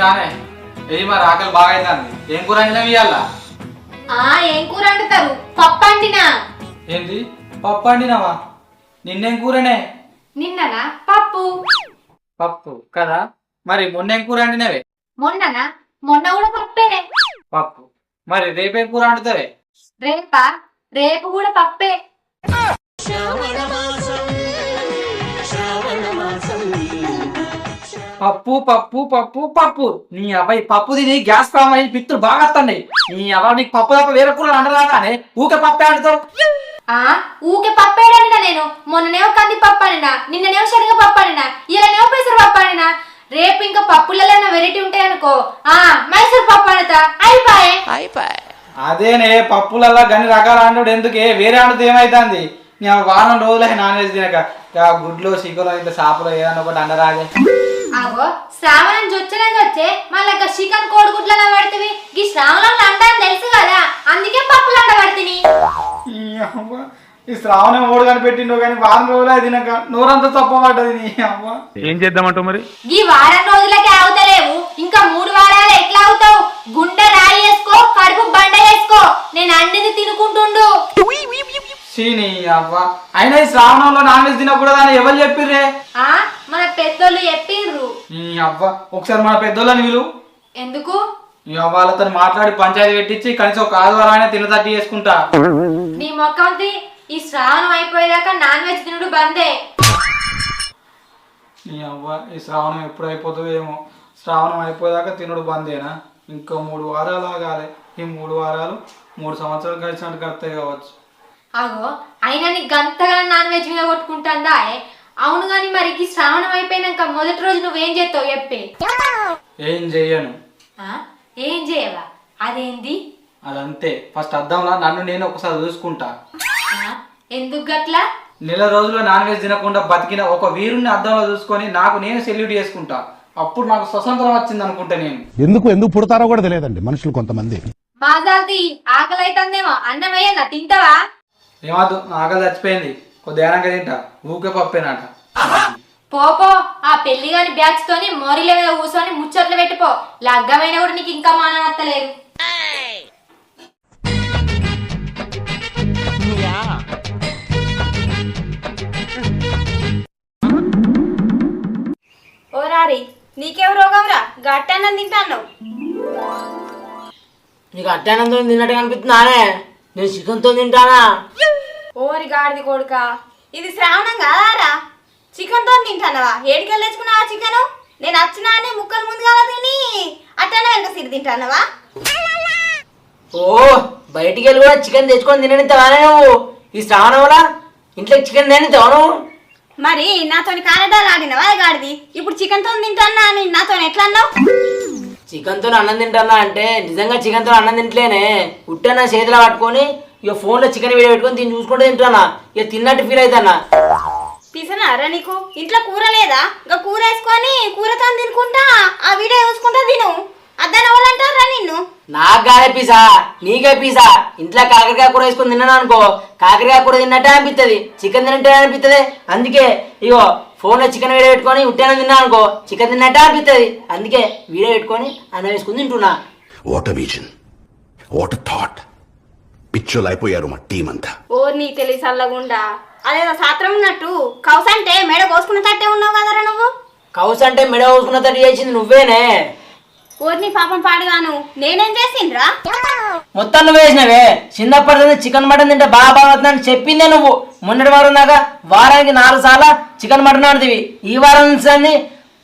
అయిందానే ఏ మరి ఆకలి బాగా అవుతుంది. ఏం కూర వండినవి ఇవాళ? ఏం కూర వండుతారు? పప్పు వండినా. ఏంది పప్పు వండినావా? నిన్నేం కూరనే? నిన్ననా పప్పు. పప్పు కదా. మరి మొన్నేం కూర వండినవే? మొన్ననా? మొన్న కూడా పప్పే. పప్పు. మరి రేపేం కూర వండుతావే? రేపా? రేపు కూడా పప్పే. పప్పు పప్పు పప్పు పప్పు. నీ అబ్బాయి పప్పు తిని గ్యాస్ ఫామ్ అయ్యి పిత్తులు బాగా వస్తాయి. నీ అబ్బాయి నీకు పప్పు తప్ప వేరే కూర వండరాగానే ఊకే పప్పే వండుతావు. ఊకే పప్పు ఏడనినా నేను? మొన్ననేమో కంది పప్పు అనినా, నిన్ననేమో శనగ పప్పు అనినా, ఇలానేమో పెసర పప్పు అనినా. రేపు ఇంకా పప్పులలో వెరైటీ ఉంటాయనుకో మైసూర్ పప్పు అనతా. అయిపోయి అదేనే పప్పులలో గన్ని రకాల అంటాడు. ఎందుకే వేరే అంటూ ఏమైతుంది? నేను వారం రోజులే నాన్ వెజ్ తినక గుడ్లో చికెన్ ఇంత షాపులో ఏదన్నా ఒకటి అండరాదే. అగో శ్రావణం వచ్చే మళ్ళీ చికెన్ కోడిగుడ్లను పడుతుంది. ఈ శ్రావణంలో అంటాను తెలుసు కదా, అందుకే పప్పులు అంట పడుతుంది. ఈ శ్రావణం ఓడు కనిపెట్టిండో కానీ వారం రోజులే తినక నోరంతా తప్పబడ్డది. నీ అవ్వ ఏం చేద్దామంటావు మరి? ఈ వారం రోజులకే అవుతలేవు, ఇంకా 3 వారాలు ఎట్లా అవుతావు? గుండె రాయి వేసుకో, కడుపు బండ వేసుకో. నేను అన్నిది తినుకుంటుండు. నీ అవ్వ అయినా ఈ శ్రావణంలో నాన్ వెజ్ తినకూడదని ఎవరు చెప్పిర్రే? మన పెద్దోళ్ళు చెప్పిర్రు. నీ అవ్వ ఒకసారి మన పెద్దోళ్ళని విలు. ఎందుకు? వాళ్ళతో మాట్లాడి పంచాయతీ పెట్టించి కనీసం ఒక ఆదివారం అయినా తినతట్టి చేసుకుంటా. నీ మొక్కమంతి ఈ శ్రావణం అయిపోయేదాకా నాన్ వెజ్ తినుడు బందే. నీ అవ్వ ఈ శ్రావణం ఎప్పుడు అయిపోతుందో ఏమో. శ్రావణం అయిపోయేదాకా తినుడు బందేనా? ఇంకో 3 వారాలు ఆగాలి. ఈ 3 వారాలు 3 సంవత్సరాలు కలిసినట్టు కడతాయి కావచ్చు. అగో అయినా నీకు గంతగా నాన్ వెజ్ మీద కొట్టుకుంటుందా? అవును గాని మరి ఈ శ్రావణం అయిపోయినాక మొదటి రోజు నువ్వేం చేస్తావు చెప్పే? ఏం చెయ్యను. ఏం చేయవా? అదేంది? అదంతే. ఫస్ట్ అద్దంలా నన్ను నేను ఒకసారి చూసుకుంటా. ఎందుకు గట్లా? నెల రోజులు నాన్ వెజ్ తినకుండా బతికిన ఒక వీరుని అద్దంలో చూసుకొని నాకు నేను సెల్యూట్ చేసుకుంటా. అప్పుడు నాకు స్వతంత్రం వచ్చింది అనుకుంటా. నేను ఎందుకు పుడతారో కూడా తెలియదండి మనుషులు కొంతమంది. మాజాల్ది ఆకలి అవుతుందేమో, అన్నం వేయన్నా తింటావా? ఏమద్దు, ఆకలి చచ్చిపోయింది. కొద్దిగా తింటా. ఊకే పప్పేనట. పోపో ఆ పెళ్లి గాని బ్యాచ్ తోని మోరీల మీద కూర్చొని ముచ్చట్లు పెట్టిపో. లగ్గమైన కూడా నీకు ఇంకా మానం వత్తలేదు. ఓ రారి, నీకేం రోగం రా? గట్టన్నం తింటాను. నీకు అట్టానంతో తిన్నట్టు కనిపిస్తున్నానే. నేను చికెన్తో తింటానా? ఓరి గాడిది కొడుక, ఇది శ్రావణం కాదారా? చికెన్తో తింటానవా? ఏడికెళ్ళి తెచ్చుకున్నావా చికెను? నేను వచ్చినా అని ముక్కలు ముందుగా తిని అట్టనే వెనక సిరి తింటానవా? ఓ బయటికి వెళ్ళి కూడా చికెన్ తెచ్చుకొని తిననిస్తావానే నువ్వు? ఈ శ్రావణంలో ఇంట్లో చికెన్ తిననిస్తావా నువ్వు? మరి నాతోని కానడాలు ఆడినవా గాడిది? ఇప్పుడు చికెన్తో తింటానా అని నాతో ఎట్లా అన్నావు? చికెన్తో అన్నం తింటానా అంటే నిజంగా చికెన్తో అన్నం తింటలేనే. ఉట్టన చేతిలో పట్టుకొని ఇక ఫోన్లో చికెన్ వీడియో పెట్టుకొని తిని చూసుకుంటూ తింటానా. ఇక తిన్నట్టు ఫీల్ అవుతానా. పిసనారా నీకు? ఇంట్లో కూర లేదా? ఇంకా కూర వేసుకొని కూరతో తినుకుంటా ఆ వీడియో చూసుకుంటా తిను. అద్దన వాళ్ళంటారా నిన్ను? నాకు కాదే పీసా, నీకే పీసా. ఇంట్లో కాకరకాయ కూర వేసుకొని తిన్నాను అనుకో, కాకరకాయ కూర తిన్నట్టే అనిపిస్తుంది, చికెన్ తిన్నట్టే అనిపిస్తుంది. అందుకే ఇగో ఫోన్లో చికెన్ వీడియో పెట్టుకొని ఉట్టాన తిన్నా అనుకో, చికెన్ తిన్నట్టే అనిపిస్తుంది. అందుకే వీడియో పెట్టుకొని అన్నం వేసుకుని తింటున్నా. What vision, what thought. పిచ్చోలు అయిపోయారు మా టీం అంతా. ఓ నీ తెలివి చల్లగుండా. అదేదో సాత్రం ఉన్నట్టు కౌస అంటే మెడ కోసుకున్న తట్టే ఉన్నావు కదరా నువ్వు. కౌస్ అంటే మెడ కోసుకున్న తట్టు చేసింది నువ్వేనే. ఓర్ని పాపం పాడుగాను, నేనేం చేసిండ్రా? మొత్తం నువ్వు వేసినవే. చిన్నప్పటి చికెన్ మటన్ తింటే బాగా అవుతుందని చెప్పిందే నువ్వు. మొన్నటి వారం దాకా వారానికి 4 సార్లు చికెన్ మటన్ ఆడుతుంది. ఈ వారం నుంచి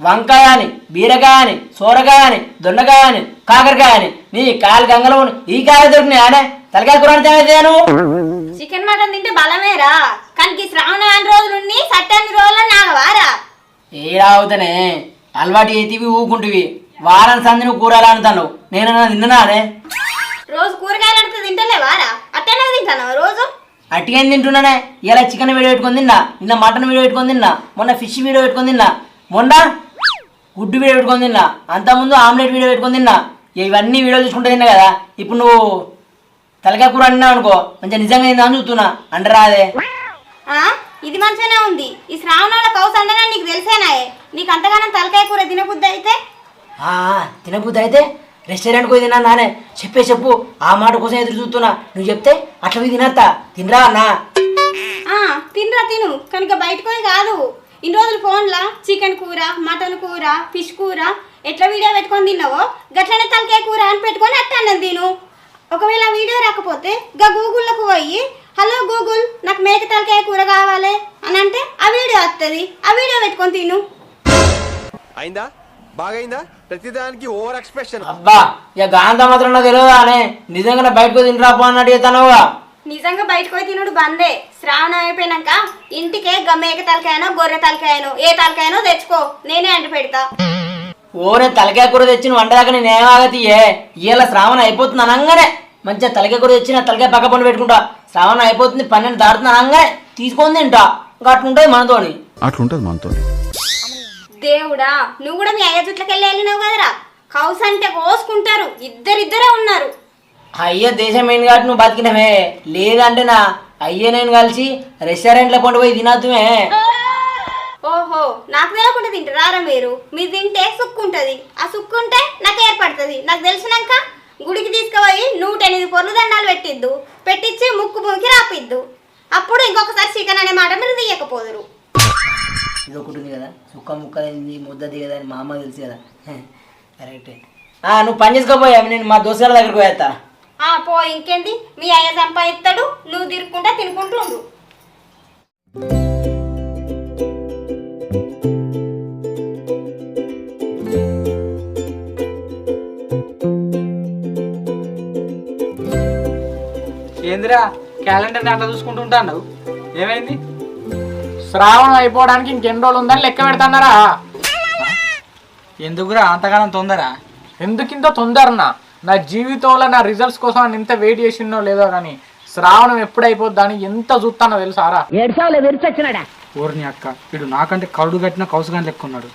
వంకాయ అని, బీరకాయ అని, సోరకాయ అని, దొండకాయ అని, కాకరకాయ అని, నీ కాయలు గంగలో ఈ కాయలు దొరికినాయనే. తలకాయ కూర అంటే నువ్వు చికెన్ మటన్ తింటే బలమేరా, కానీ శ్రావణ 2 రోజులుండి సట్టని రోజులు నాగవారా? ఏడావుతానే అలవాటు చేతివి ఊకుంటువి. వారం సంది నువ్వు కూరలు అంటాను, నేనన్నా తిన్నానే. రోజు కూరగాయలు అడితే తింటలేవారా? అట్టనే తింటాను రోజు. అట్టికేం తింటున్నానే. ఇలా చికెన్ వీడియో పెట్టుకొని తిన్నా, నిన్న మటన్ వీడియో పెట్టుకొని తిన్నా, మొన్న ఫిష్ వీడియో పెట్టుకొని తిన్నా, మొన్న గుడ్డు వీడియో పెట్టుకొని తిన్నా, అంతకుముందు ఆమ్లెట్ వీడియో పెట్టుకొని తిన్నా. ఇవన్నీ వీడియోలు చూసుకుంటే తిన్నా కదా. ఇప్పుడు నువ్వు తలకాయ కూర అన్నా అనుకో, మంచిగా నిజంగా తిందా అని చూస్తున్నా. అంటరాదే ఇది మంచిగానే ఉంది. ఈ శ్రావణంలో కౌసు అండనా నీకు తెలిసేనాయే. నీకు అంతగానం తలకాయ కూర తినబుద్ధి అయితే తినబుద్ధి అయితే రెస్టారెంట్కి పోయి తిన్నా నానే చెప్పు ఆ మాట కోసం ఎదురు చూస్తున్నా నువ్వు చెప్తే అట్లా పోయి తినత్తా తినరా అన్నా తినరా తిను కనుక బయటకు పోయి కాదు ఇన్ని రోజులు ఫోన్లా చికెన్ కూర మటన్ కూర ఫిష్ కూర ఎట్లా వీడియో పెట్టుకొని తిన్నావో గట్లనే తలకాయ కూర అని పెట్టుకొని అట్ట అన్నది తిను. ఒకవేళ ఆ వీడియో రాకపోతే గా గూగుల్లోకి పోయి హలో గూగుల్ నాకు మేక తలకాయ కూర కావాలి అని అంటే ఆ వీడియో వస్తుంది, ఆ వీడియో పెట్టుకొని తిను. అయిందా బాగైందా ప్రతిదానికి ఓవర్ ఎక్స్ప్రెషన్. అబ్బా ఇక గాంధ మాత్రం నాకు తెలియదా అనే నిజంగా బయటకు తినరా పో అన్నట్టు చెప్తానుగా. నిజంగా బయటకు పోయి తినుడు బందే. శ్రావణం అయిపోయినాక ఇంటికే మేక తలకాయనో గొర్రె తలకాయనో ఏ తలకాయనో తెచ్చుకో, నేనే అంటి పెడతా. నేను తలకాయ కూర తెచ్చిన వంటదాకా నేను ఏమాగతియే ఇవాళ శ్రావణం అయిపోతుంది అనగానే మంచిగా తలకాయ కూర తెచ్చిన తలకాయ పక్క పండు పెట్టుకుంటా. శ్రావణం అయిపోతుంది 12 దాటుతుంది అనగానే తీసుకొని తింటా. ఇంకా అట్లుంటుంది మనతోని. అట్లుంటది మనతోని. దేవుడా నువ్వు కూడా మీ అయ్య జుట్లకి వెళ్ళినావు కదరా. కౌస్ అంటే కోసుకుంటారు, ఇద్దరిద్దరే ఉన్నారు. అయ్యో దేశం ఏంటి కాబట్టి నువ్వు బతికినమే, లేదంటే నా అయ్యే నేను కలిసి రెస్టారెంట్లో పండు పోయి తినద్దుమే. ఓహో నాకు తెలియకుండా తింటారా మీరు? మీరు తింటే సుక్కు ఉంటుంది, ఆ సుక్కు ఉంటే నాకు ఏర్పడుతుంది. నాకు తెలిసినాక గుడికి తీసుకుపోయి 108 పొర్లు దండాలు పెట్టించి ముక్కు ముక్కి రాపిద్దు. అప్పుడు ఇంకొకసారి చికెన్ అనే మాట మీరు తీయకపోదురు. ఇది ఒకటి ఉంది కదా సుక్క ముక్క ముద్దది కదా అని మా అమ్మ తెలుసు కదా. కరెక్టే. నువ్వు పని చేసుకోపోయా, నేను మా దోస్తుల దగ్గరకు పోయేస్తా. పో ఇంకేంది, మీ అయ్య సంపాదిస్తాడు, నువ్వు తిరుక్కుంటా తినుకుంటూ ఉండు. ఏందిరా క్యాలెండర్ని అట్లా చూసుకుంటూ ఉంటాను, ఏమైంది? శ్రావణం అయిపోవడానికి ఇంకెన్ని రోజులు ఉందని లెక్క పెడతాన్నారా? ఎందుకురా అంతగానం తొందర? ఎందుకింత తొందరనా? నా జీవితంలో నా రిజల్ట్స్ కోసం నేను ఎంత వెయిట్ చేసినో లేదో కానీ శ్రావణం ఎప్పుడు అయిపోద్దా అని ఎంత చూస్తానో తెలుసారా? ఊరిని అక్క వీడు నాకంటే కరుడు కట్టిన కౌసుగాని లెక్క ఉన్నాడు.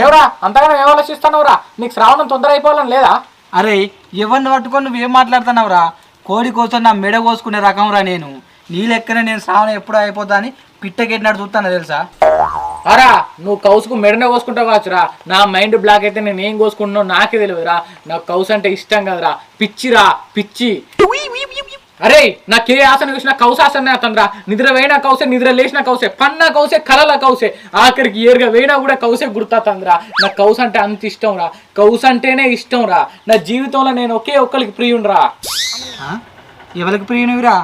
ఎవరా అంతగానో ఏం ఆలోచిస్తానవురా? నీకు శ్రావణం తొందర అయిపోవాలని లేదా? అరే ఎవరిని పట్టుకొని నువ్వేం మాట్లాడుతున్నావురా? కోడి కోసం నా మెడ కోసుకునే రకంరా నేను. నీ లెక్కనే నేను శ్రావణం ఎప్పుడు అయిపోతా అని పిట్టకెట్టినట్టు చూస్తాను తెలుసా? అరా నువ్వు కౌసుకు మెడనే కోసుకుంటావు కావచ్చురా. నా మైండ్ బ్లాక్ అయితే నేను ఏం కోసుకుంటున్నావు నాకే తెలియదురా. నాకు కౌసు అంటే ఇష్టం కదరా, పిచ్చిరా పిచ్చి. అరే నాకే ఆసన చూసినా కౌసు ఆసనే అతనరా. నిద్ర వేయినా కౌసే, నిద్ర లేచిన కౌసే, పన్నా కౌసే, కలల కౌసే, ఆఖరికి ఏరుగా వేయినా కూడా కౌసే గుర్తాతందిరా. నాకు కౌసు అంటే అంత ఇష్టం రా. కౌసు అంటేనే ఇష్టం రా. నా జీవితంలో నేను ఒకే ఒక్కరికి ప్రియుండ్రా. ఎవరికి ప్రియునివిరా?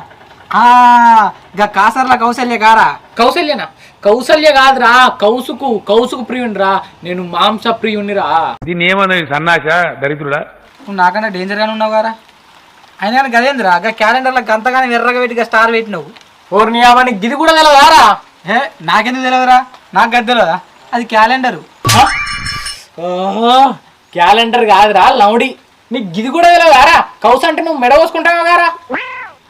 కాసర్ల కౌశల్య కారా? కౌశల్యనా? కౌశల్య కాదురా, కౌసుకు ప్రియుండ్రా. నేను మాంస ప్రియునిరా. దీన్ని ఏమన్నా సన్నాస దరిద్రుడా? నువ్వు నాకన్నా డేంజర్గానే ఉన్నావు కారా. అయినా కానీ గదేంద్రా క్యాలెండర్లో గంతగానే ఎర్రగా పెట్టి స్టార్ పెట్టినావు. ఓర్ని అవన్నీ గిది కూడా తెలవారా? నాకెందుకు తెలియదురా? నాకు గది తెలియదా? అది క్యాలెండరు. క్యాలెండర్ కాదురా లౌడి. నీకు గిది కూడా తెలవారా? కౌసు అంటే నువ్వు మెడ కోసుకుంటావా గారా?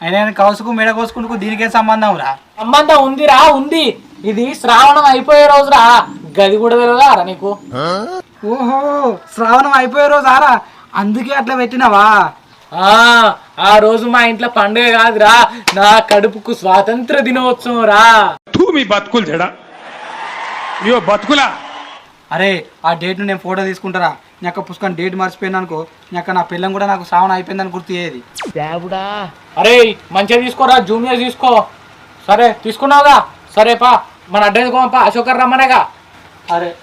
అయినా కౌసుకు మెడ కోసుకుంటూ దీనికేం సంబంధం రా? సంబంధం ఉందిరా, ఉంది. ఇది శ్రావణం అయిపోయే రోజురా. గది కూడా తెలియదారా నీకు? ఓహో శ్రావణం అయిపోయే రోజు ఆరా, అందుకే అట్లా పెట్టినావా? ఆ రోజు మా ఇంట్లో పండుగ కాదురా, నా కడుపుకు స్వాతంత్ర దినోత్సవం రా. మీ బతుకులు చెడా ఇయో బతుకులా. అరే ఆ డేట్ను నేను ఫోటో తీసుకుంటారా? నాకు పుస్తకం డేట్ మర్చిపోయినా అనుకో, నాకు నా పిల్లం కూడా నాకు శ్రావణం అయిపోయిందని గుర్తు అయ్యేది. అరే మంచిగా తీసుకోరా, జూనియర్ తీసుకో. సరే తీసుకున్నావుగా, సరేపా మన అడ్రస్ కోమపా, అశోకర్ రమ్మనేగా. అరే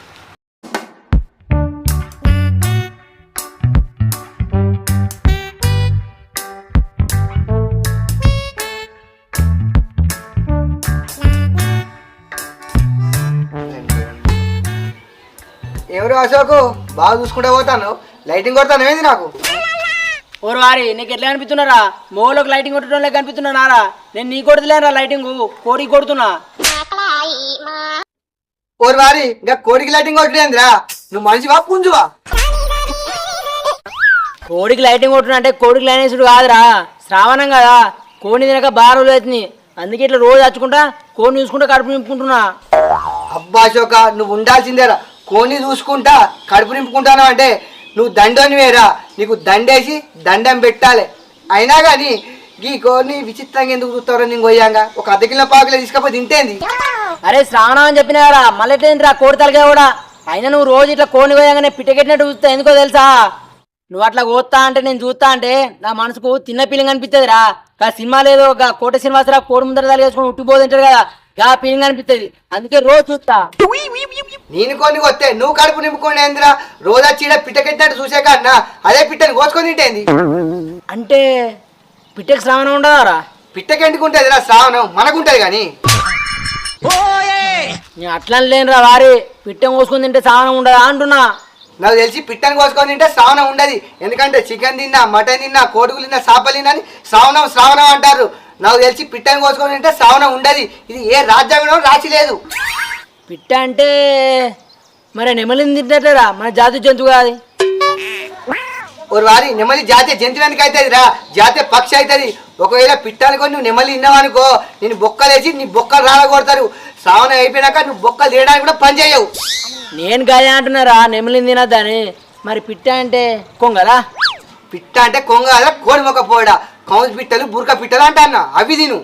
ఎవరు అశోకు బాగా చూసుకుంటా పోతాను, లైటింగ్ కొడతాను ఏంది నాకు? ఓరు వారి నీకు ఎట్లా కనిపిస్తున్నారా? మోలోకి లైటింగ్ కొట్టడం కనిపిస్తున్నారా? నేను నీ కొడుతులేరా లైటింగ్, కోడికి కొడుతున్నా. ఓరు వారి ఇంకా కోడికి లైటింగ్ కొట్టలేదురా, నువ్వు మనిషివా పుంజువా? కోడికి లైటింగ్ కొట్టున్నా అంటే కోడికి లైన్ వేసుడు కాదురా, శ్రావణం కదా, కోడిని తినక బాగా రోజులు అవుతుంది, అందుకే ఇట్లా రోజు వచ్చుకుంటా కోడిని చూసుకుంటా కడుపు నింపుకుంటున్నా. అబ్బా అశోక నువ్వు ఉండాల్సిందేరా, కోడిని చూసుకుంటా కడుపు నింపుకుంటాను అంటే నువ్వు దండోని వేరా, నీకు దండేసి దండం పెట్టాలి. అయినా కానీ ఈ కోడిని విచిత్రంగా ఎందుకు చూస్తారో నేను పోయాంగా ఒక 1/2 కిలో పావుకిలో తీసుకపోతే తింటేంది. అరే శ్రావణం అని చెప్పినారా, మళ్ళీ ఎట్లేంటిరా కోడి తలకాయ కూడా? అయినా నువ్వు రోజు ఇట్లా కోని పోయాగానే పిట్టకెట్టినట్టు చూస్తా ఎందుకో తెలుసా? నువ్వు అట్లా కోస్తా అంటే నేను చూస్తా అంటే నా మనసుకు తిన్న ఫీలింగ్ అనిపిస్తుంది రా. గా సినిమా లేదో గా కోట శ్రీనివాసరావు కోడి ముందర తలగేసుకొని ఉట్టిపోతుంటారు కదా, గా ఫీలింగ్ అనిపిస్తుంది. అందుకే రోజు చూస్తా. నేను కొన్ని వస్తే నువ్వు కడుపు నింపుకొని ఏందిరా? రోజా చీడ పిట్టకెట్టినట్టు చూసే కన్నా అదే పిట్టని కోసుకొని తింటేంది. అంటే పిట్టకి శ్రావణం ఉండదారా? పిట్టకెందుకుంటది రా శ్రావణం, మనకుంటది కానీ. నేను అట్లా లేనురా వారి, పిట్టం కోసుకొని తింటే శ్రావణం ఉండదా అంటున్నా. నాకు తెలిసి పిట్టని కోసుకొని తింటే శ్రావణం ఉండదు. ఎందుకంటే చికెన్ తిన్నా, మటన్ తిన్నా, కోడుగులు తిన్నా, చేపలు తిన్నా అని శ్రావణం శ్రావణం అంటారు. నాకు తెలిసి పిట్టని కోసుకొని తింటే శ్రావణం ఉండదు. ఇది ఏ రాజ్యాంగంలో రాసి లేదు. పిట్ట అంటే మరి నెమలిని తింటట్లేరా? మన జాతి జంతువు కాదు. ఒక వారి నెమలి జాతీయ జంతువునికి అవుతుంది రా, జాతీయ పక్షి అవుతుంది. ఒకవేళ పిట్టాను కొని నువ్వు నెమలి తిన్నావు అనుకో, నేను బొక్కలేసి నీ బొక్కలు రాలగొడతారు. శ్రావణం అయిపోయినాక నువ్వు బొక్కలు తీయడానికి కూడా పని చేయవు. నేను గాయ అంటున్నారా నెమలిని తినద్దని? మరి పిట్ట అంటే కొంగరా? పిట్ట అంటే కొంగ కోడి మొక్క పోడా, కౌజు పిట్టలు బురక పిట్టలు అంటా అవి తిను.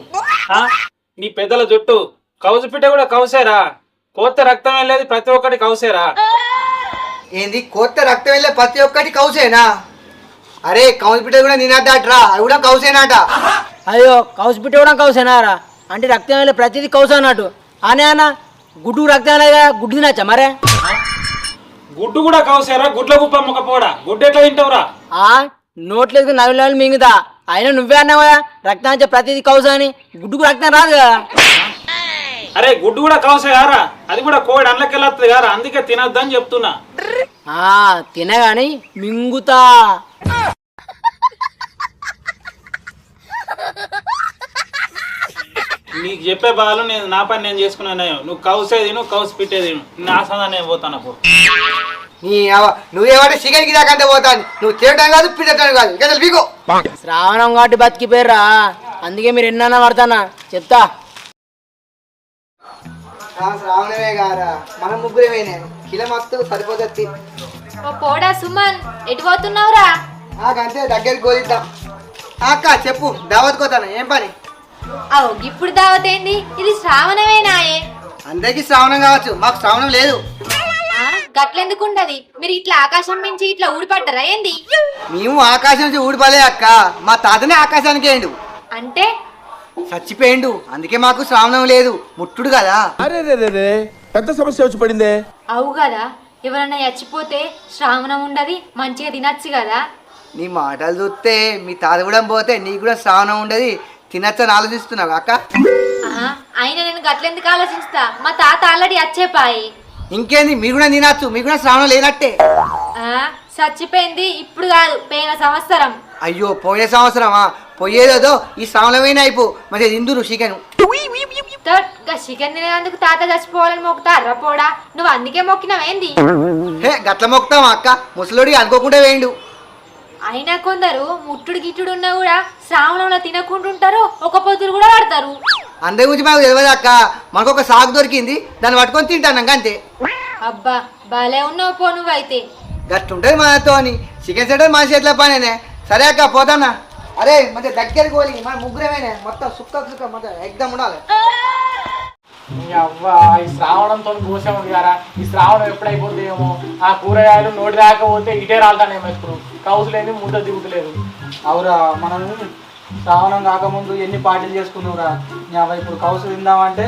నీ పెద్దల జుట్టు కౌసు పిట్ట కూడా కౌసేరా? కోత రక్తం వెళ్ళేది ప్రతి ఒక్కటి కౌసేరా? ఏంది కొత్త రక్తం వెళ్ళే ప్రతి ఒక్కటి కౌసేనా? అరే కౌజు పిట్టలు కూడా తినద్దాట్రా, అవి కూడా కౌసేనాట. అయ్యో కౌసు పిట్ట కూడా కౌసేనారా? అంటే రక్తం వెళ్ళే ప్రతిదీ కౌసు అన్నట్టు. అనే అన్న గుడ్డు రక్తం వెళ్ళగా గుడ్డు తినచ్చా మరే? గుడ్డు కూడా కౌసేరా? గుడ్ల గుప్ప మొక్క పోడా, గుడ్డు ఎట్లా తింటావురా? నోట్లేదు నవ్వులు మింగుతా. అయినా నువ్వే అన్నావు కదా రక్తం అంటే ప్రతిదీ కౌసు అని, గుడ్డుకు రక్తం రాదు కదా. అరే గుడ్డు కూడా కౌసే కారా? అది కూడా కోడి అండ్లకెళ్ళొస్తుంది కారా, అందుకే తినద్దని చెప్తున్నా. తినగాని మింగుతా. నీకు చెప్పే బాలు నేను నా పని నేను చేసుకున్నాను. నువ్వు కౌసేది నువ్వు కౌసు పెట్టేది నా సదా నేను పోతాను. నువ్వేమంటే చికెన్ కి దాకంటే పోతాను. నువ్వు తినటం కాదు పిట్టడం కాదు. ఇక బీకో. శ్రావణం కాబట్టి బతికిపోయారా, అందుకే మీరు ఎన్న పడతానా చెప్తా. శ్రావణమే కారా, మనం ముగ్గురమేనే కిలో మొత్తం సరిపోతుంది. ఓ పోడా సుమన్, ఎటు పోతున్నావురా? అంతే దగ్గరికి గోలిద్దాం. అక్క చెప్పు, దావత్ కోతాను ఏం పని? అవు ఇప్పుడు దావత్ ఏంది? ఇది శ్రావణమేనాయే. అందరికి శ్రావణం కావచ్చు, మాకు శ్రావణం లేదు. గట్లెందుకు ఉండదు? మీరు ఇట్లా ఆకాశం నుంచి ఇట్లా ఊడిపడ్డరా ఏంది? మేము ఆకాశం నుంచి ఊడిపోలే అక్క, మా తాతనే ఆకాశానికి వేయండు. అంటే చచ్చిపోయిండు, అందుకే మాకు శ్రావణం లేదు. ముట్టుడు కదా. అరే పెద్ద సమస్య వచ్చి పడిందే. అవు కదా, ఎవరన్నా చచ్చిపోతే శ్రావణం ఉండదు, మంచిగా తినచ్చు కదా. నీ మాటలు చూస్తే మీ తాత కూడా పోతే నీకు కూడా శ్రావణం ఉండదు, తినచ్చని ఆలోచిస్తున్నావు అక్క. అయినా నేను గట్లెందుకు ఆలోచిస్తా? మా తాత ఆల్రెడీ వచ్చేపాయి. ఇంకేంది, మీరు కూడా తినచ్చు, మీకు కూడా శ్రావణం లేనట్టే. చచ్చిపోయింది ఇప్పుడు కాదు, పోయిన సంవత్సరం. అయ్యో పోయిన సంవత్సరమా? పోయేదేదో ఈ శ్రావణమైనా అయిపో మరి ఇందురు చికెన్. చికెన్ తినేందుకు తాత చచ్చిపోవాలని మొక్కుతారా పోడా? నువ్వు అందుకే మొక్కినవేంది? హే గట్ల మొక్కుతావా అక్క? ముసలోడి అనుకోకుండా వేయండు. అయినా కొందరు ముట్టుడు గిట్టుడు ఉన్నా కూడా శ్రావణంలో తినకుంటుంటారు, ఒక పొద్దులు కూడా పడతారు. అందరి గురించి మాకు తెలియదు అక్క, మనకు ఒక సాగు దొరికింది, దాన్ని పట్టుకొని తింటాను అంతే. అబ్బా భలే ఉన్నావు పో నువ్వైతే. గట్టుంటది మనతో చికెన్ సెంటర్ మన చేతిలో పనేనే. సరే అక్క పోతానా? అరే మంచి దగ్గరికి పోలి, మన ముగ్గురమేనే, మొత్తం సుక్క మొత్తం ఎగ్దమ్ ఉండాలి. అవ్వా ఈ శ్రావణంతో మోసం ఉంది కదా, ఈ శ్రావణం ఎప్పుడైపోతుందేమో. ఆ కూరగాయలు నోటి రాకపోతే ఇటే రాలుతానేమో. ఇప్పుడు కౌసు లేదు, ముద్ద దిగుతలేదు. అవురా, మనం శ్రావణం కాకముందు ఎన్ని పార్టీలు చేసుకున్నావురా. ఇప్పుడు కౌసు తిందామంటే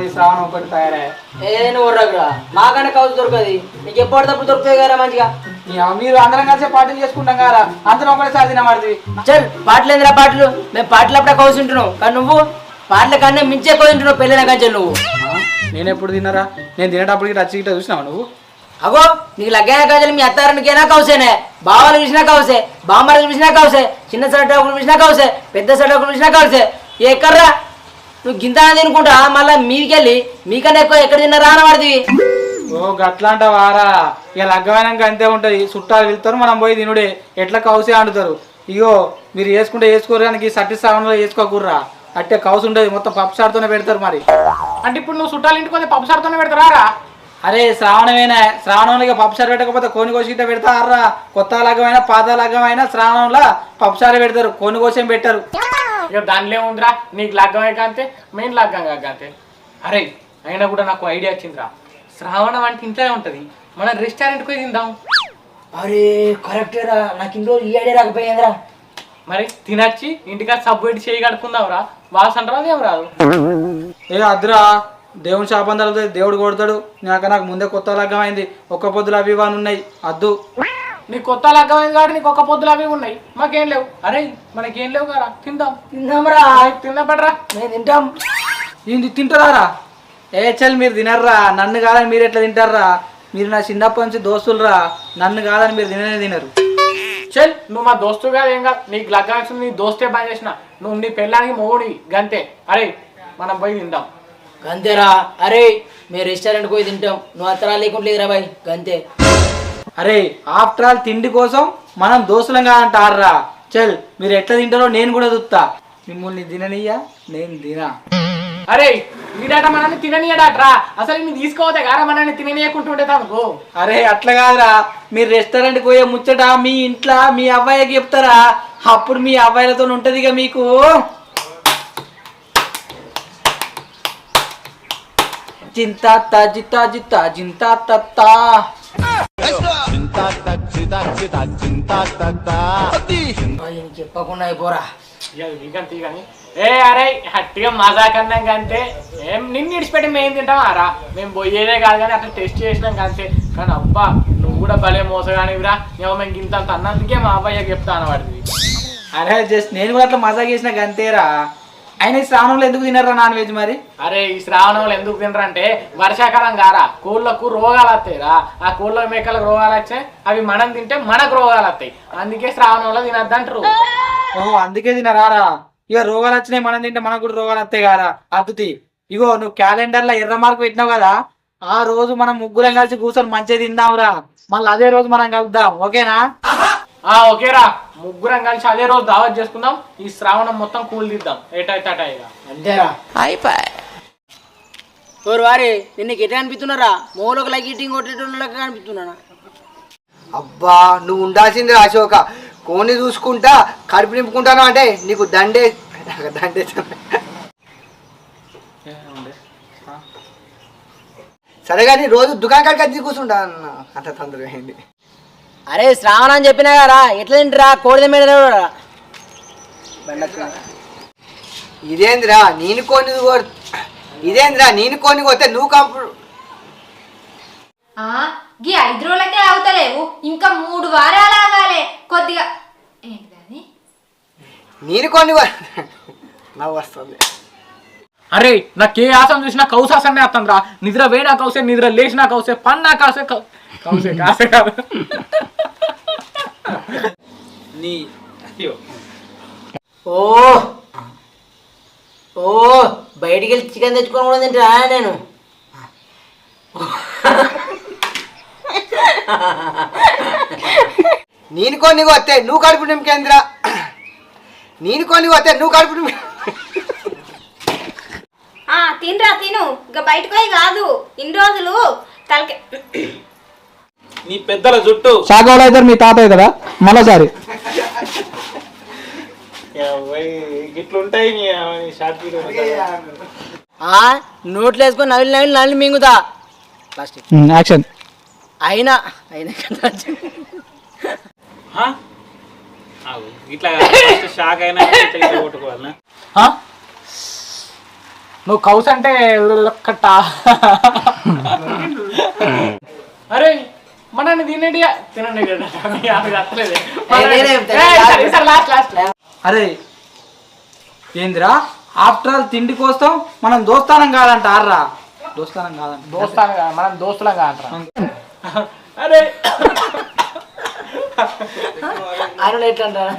ఈ శ్రావణం ఒకటి తయారయ్యా. ఏదైనా ఊర్రకురా, మాకనే కౌసు దొరకదు, మీకు ఎప్పటికప్పుడు దొరుకుతాయి కదా మంచిగా. మీరు అందరం కలిసి పార్టీలు చేసుకుంటాం కదా, అందరం ఒకటేసారి తినమాడిది. చల్ పాటలు ఏందిరా పాటలు? మేము పాటలు అప్పుడే కౌసు తింటున్నాం, కానీ నువ్వు పాటల కన్నా మించి ఎక్కువ తింటున్నావు పెళ్ళిన కంచె. నువ్వు నేను ఎప్పుడు తిన్నారా? నేను తినేటప్పటికి రచ్చి గిట్ట చూసినావా నువ్వు? అగో నీకు లగ్గైన కంచెలు మీ అత్తారానికైనా కౌసేనే, బావాలు చూసినా కౌసే, బామ్మలు చూసినా కౌసే, చిన్న సడకులు చూసినా కౌసే, పెద్ద సడకులు చూసినా కౌసే. ఎక్కడ్రా నువ్వు గింత తినుకుంటా మళ్ళీ మీదికెళ్ళి మీకన్నా ఎక్కువ ఎక్కడ తిన్నారా అనబడిది. ఓ గట్లాంట వారా, ఇక లగ్గమైనాక అంతే ఉంటది. చుట్టాలు వెళ్తారు, మనం పోయి తినుడే. ఎట్లా కౌసే అంటుతారు. ఇగో మీరు వేసుకుంటే వేసుకోరు, కానీ సట్టి శ్రావణంలో వేసుకోకూర్రా. అట్టే కౌసు ఉంటుంది, మొత్తం పప్పుసారుతోనే పెడతారు. మరి అంటే ఇప్పుడు నువ్వు చుట్టాలు ఇంటికి పోతే పప్పుసారుతోనే పెడతారా? అరే శ్రావణమేనా, శ్రావణంలో ఇక పప్పుసారు పెట్టకపోతే కోని కోసి గిట్ట పెడతారా? కొత్త లగ్గమైనా పాత లగ్గమైనా శ్రావణంలో పప్పుసారే పెడతారు, కోని కోసం పెట్టరు. ఇక దానిలో ఏముందిరా, నీకు లగ్గమే కాంతే మేము లగ్గం కాంతే. అరే అయినా కూడా నాకు ఐడియా వచ్చిందిరా. శ్రావణం అంటే ఇంట్లోనే ఉంటది, మనం రెస్టారెంట్కి పోయి తిందాం. అరే కరెక్టేరా, నాకు ఇన్ని రోజులు ఈ ఐడియా రాకపోయిందిరా. మరి తినచ్చి ఇంటికా సబ్బు పెట్టి చేయి కడుక్కుందాంరా, వాసన రాదు ఏం రాదు. ఏ అద్దురా, దేవుని శాపం తగ్గుతుంది, దేవుడు కొడతాడు. నాకు ముందే కొత్త లగ్గం అయింది, ఒక్క పొద్దులు అవి ఇవన్నీ ఉన్నాయి, అద్దు. నీకు కొత్త లగ్గమైంది కాబట్టి నీకు ఒక పొద్దులు అవి ఉన్నాయి, మాకేం లేవు. అరే మనకేం లేవు కదా, తిందాంరా, తిందాం పడరా. మేము తింటాం. ఏంది తింటారా? ఏ చల్ మీరు తినర్రా, నన్ను కాదని మీరు ఎట్లా తింటారా? మీరు నా చిన్నప్పటి నుంచి దోస్తులరా, నన్ను కాదని మీరు తినరు. చల్ నువ్వు మా దోస్తు కాదు ఏం కాదు, నీకు లగ్గాల్సింది నీ దోస్తే పని చేసిన, నువ్వు నీ పెళ్ళానికి మొగుడి గంతే. అరే మనం పోయి తిందాం. గంతేరా, అరే మేము రెస్టారెంట్కి పోయి తింటాం, నువ్వు అత్తరా లేకుంటలేదురా బాయ్, గంతే. అరే ఆఫ్టర్ ఆల్ తిండి కోసం మనం దోస్తులంగా అంటారా? చల్ మీరు ఎట్లా తింటారో నేను కూడా చూస్తా. మిమ్మల్ని తిననియ్యా, నేను తినా. అరే వీడట మనల్ని తిననీయడట్రా, అసలు నేను తీసుకోవద్దే కారా మనల్ని తిననీయకుంటుండే తనకు. అరే అట్లా కాదురా, మీరు రెస్టారెంట్కి పోయే ముచ్చట మీ ఇంట్లో మీ అబ్బాయికి చెప్తారా? అప్పుడు మీ అబ్బాయిలతో ఉంటది ఇక మీకు. జింతా జిత్తా జిత్తా జింతా తత్తా. చెప్పకుండా అయిపోరా. కానీ ఏ అరే హట్టిగా మజా కన్నాం కంటే ఏం నిన్ను ఇడిచిపెట్టి మేము తింటాం ఆరా, మేము పోయేదే కాదు కానీ అట్లా టెస్ట్ చేసినాం కంటే. కానీ అబ్బా నువ్వు కూడా భలే మోసగానివిరా, మేము ఇంత అన్నందుకే మా అబ్బాయికి చెప్తాను వాడిది. అరే జస్ట్ నేను కూడా అట్లా మజా చేసిన గంతేరా. అయినా ఈ శ్రావణంలో ఎందుకు తినరా నాన్ వెజ్ మరి? అరే ఈ శ్రావణంలో ఎందుకు తినరంటే వర్షాకాలం కారా, కోళ్ళకు రోగాలు వస్తాయిరా. ఆ కోళ్ళ మేకలకు రోగాలు వచ్చాయి, అవి మనం తింటే మనకు రోగాలు వస్తాయి, అందుకే శ్రావణంలో తినద్దంటారు. ఓహో అందుకే తినరారా? ఇక రోగాలు వచ్చినాయి మనం తింటే మనకు కూడా రోగాలు వస్తాయి కారా? అద్దుతి ఇగో నువ్వు క్యాలెండర్లో ఎర్ర మార్కు పెట్టినావు కదా, ఆ రోజు మనం ముగ్గురం కలిసి కూర్చొని మంచిగా తిందాంరా. మళ్ళీ అదే రోజు మనం కలుద్దాం, ఓకేనా? ఓకేరా, ముగ్గురం కలిసి అదే రోజు దావత్ చేసుకుందాం. ఈ శ్రావణం మొత్తం కూల్ దిద్దాం, ఏటైతే అంతేరా అయిపోయి. ఓరు వారి నిన్నకి ఎట్లా అనిపిస్తున్నారా? మోలోకి లైక్ ఈటింగ్ కొట్టేటోళ్ళకి అనిపిస్తున్నానా? అబ్బా నువ్వు ఉండాల్సింది అశోక, కోని చూసుకుంటా కడుపు నింపుకుంటాను అంటే నీకు దండే సరే కానీ రోజు దుకాణం కాడికి వచ్చి కూర్చుంటా అంత తొందరగా అయింది. అరే శ్రావణం అని చెప్పినా కదా, ఎట్లా తింటారా? కోడిద మీద ఇదేంద్రా నేను కొని కొతే నువ్వు కంపు. గీ 5 రోజులకే అవుతలేవు, ఇంకా 3 వారాలు ఆగాలి కొద్దిగా. ఏంటిది నేను కొని నవ్వు వస్తుంది. అరే నాకే ఆసం చూసినా కౌసాసనే వస్తుందిరా. నిద్ర వేనా కౌసే, నిద్ర లేచినా కౌసే, పన్నా కాసే కౌసే కాసే కాదు. ఓ ఓ బయటికి వెళ్ళి చికెన్ తెచ్చుకొని కూడా తింటా నేను. నేను కొన్ని కొత్తే నువ్వు కడుపు నింపుకేంద్రా, నేను కొన్ని కొత్తే నువ్వు కడుపు నింపు. తినరా తిను, ఇక బయటకు పోయి కాదు. ఇన్ని రోజులు తలకే నీ పెద్దల జుట్టు షాకోడు అవుతారు మీ తాతయ్య కదా మరోసారి. ఇట్లుంటాయి నోట్లు వేసుకొని నవిలి మింగుతా ప్లాస్టిక్. యాక్షన్. అయినా అయినా ఇట్లా షాక్ అయినా కొట్టుకోవాలనా? నువ్వు కౌస్ అంటే కట్ట. అరే మనని తినండి అరే ఏందిరా, ఆఫ్టర్ ఆల్ తిండి కోసం మనం దోస్తానం కాదంట ఆర్రా. దోస్తానం మనం దోస్తులంగా అంటారా? అరే ఆయన ఎట్లా అంటారా?